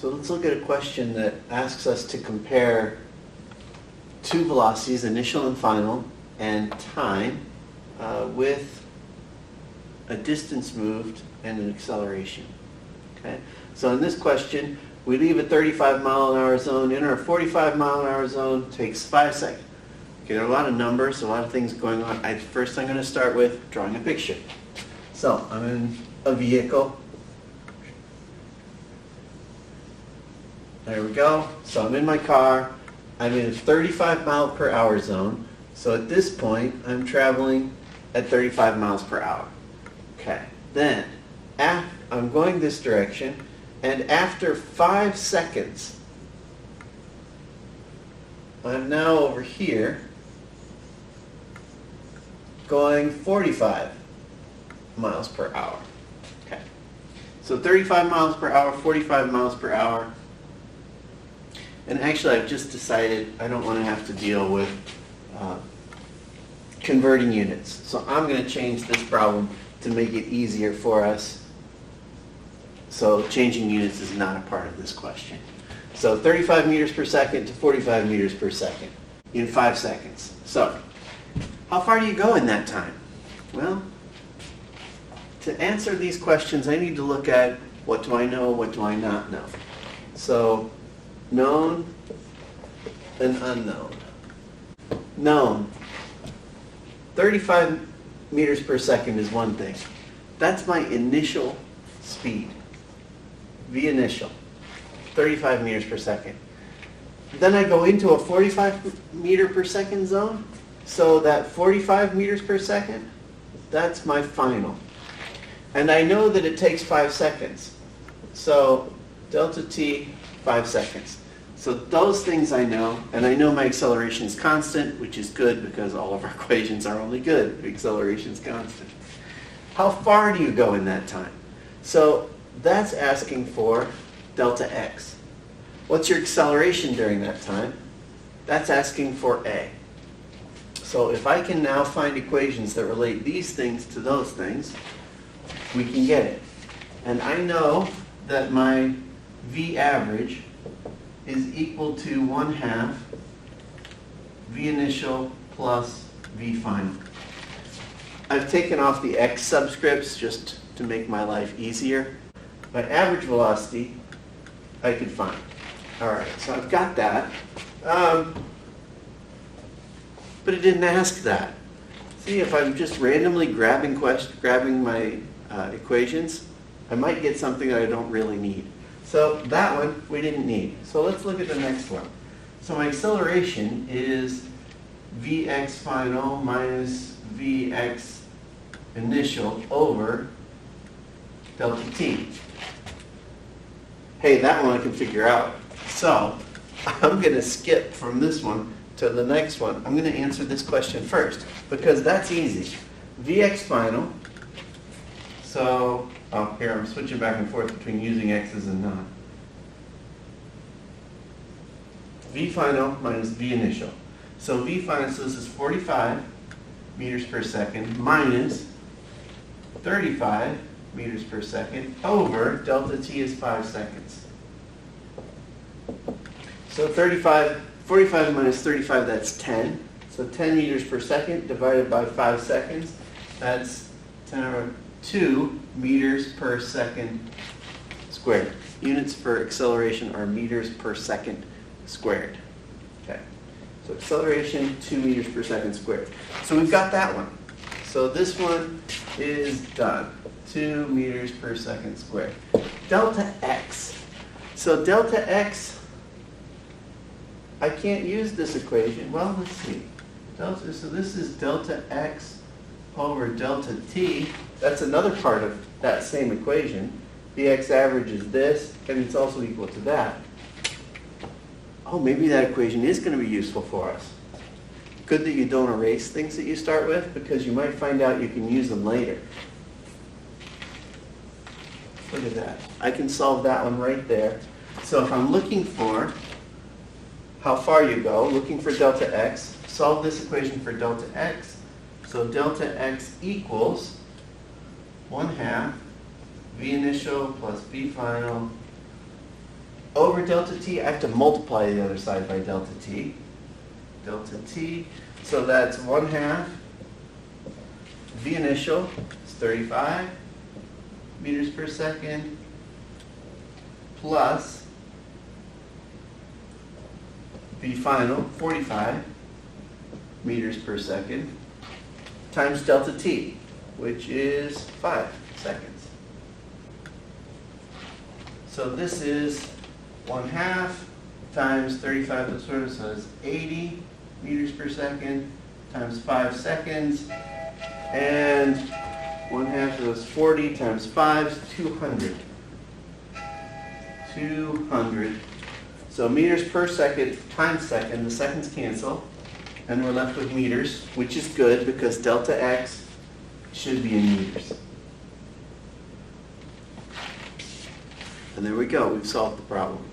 So let's look at a question that asks us to compare two velocities, initial and final, and time with a distance moved and an acceleration. Okay? So in this question, we leave a 35-mile-an-hour zone, enter a 45-mile-an-hour zone, takes 5 seconds. Okay, there are a lot of numbers, a lot of things going on. First I'm going to start with drawing a picture. So I'm in a vehicle. There we go. So I'm in my car. I'm in a 35-mile-per-hour zone. So at this point, I'm traveling at 35 miles per hour. Okay. Then, I'm going this direction, and after 5 seconds, I'm now over here going 45 miles per hour. Okay. So 35 miles per hour, 45 miles per hour. And actually, I've just decided I don't want to have to deal with converting units. So I'm going to change this problem to make it easier for us. So changing units is not a part of this question. So 35 meters per second to 45 meters per second in 5 seconds. So how far do you go in that time? Well, to answer these questions, I need to look at what do I know, what do I not know. So known and unknown. Known. 35 meters per second is one thing. That's my initial speed. V initial. 35 meters per second. Then I go into a 45 meter per second zone. So that 45 meters per second, that's my final. And I know that it takes 5 seconds. So delta t, 5 seconds. So those things I know, and I know my acceleration is constant, which is good because all of our equations are only good if acceleration is constant. How far do you go in that time? So that's asking for delta x. What's your acceleration during that time? That's asking for a. So if I can now find equations that relate these things to those things, we can get it. And I know that my v average is equal to 1/2 v initial plus v final. I've taken off the x subscripts just to make my life easier. My average velocity I could find. Alright, so I've got that. But it didn't ask that. See, if I'm just randomly grabbing my equations, I might get something that I don't really need. So that one we didn't need. So let's look at the next one. So my acceleration is Vx final minus Vx initial over delta t. Hey, that one I can figure out. So I'm going to skip from this one to the next one. I'm going to answer this question first because that's easy. Vx final. So here I'm switching back and forth between using x's and not. V final minus V initial. So V final, so this is 45 meters per second minus 35 meters per second over delta t is 5 seconds. So 45 minus 35, that's 10. So 10 meters per second divided by 5 seconds, that's 10 over 2 meters per second squared. Units for acceleration are meters per second squared. Okay. So acceleration, 2 meters per second squared. So we've got that one. So this one is done. 2 meters per second squared. Delta x. So delta x, I can't use this equation. Well, let's see. So this is delta x over delta t. That's another part of that same equation. The x average is this, and it's also equal to that. Oh, maybe that equation is going to be useful for us. Good that you don't erase things that you start with, because you might find out you can use them later. Look at that. I can solve that one right there. So if I'm looking for how far you go, looking for delta x, solve this equation for delta x. So delta x equals 1/2 v initial plus v final over delta t, I have to multiply the other side by delta t. Delta t, so that's 1/2 v initial is 35 meters per second plus v final, 45 meters per second, times delta t, which is 5 seconds. So this is 1/2 times 35 to the square, so it's 80 meters per second times 5 seconds, and 1/2 of those 40 times 5 is 200. 200. So meters per second times second, the seconds cancel, and we're left with meters, which is good because delta x should be in meters. And there we go, we've solved the problem.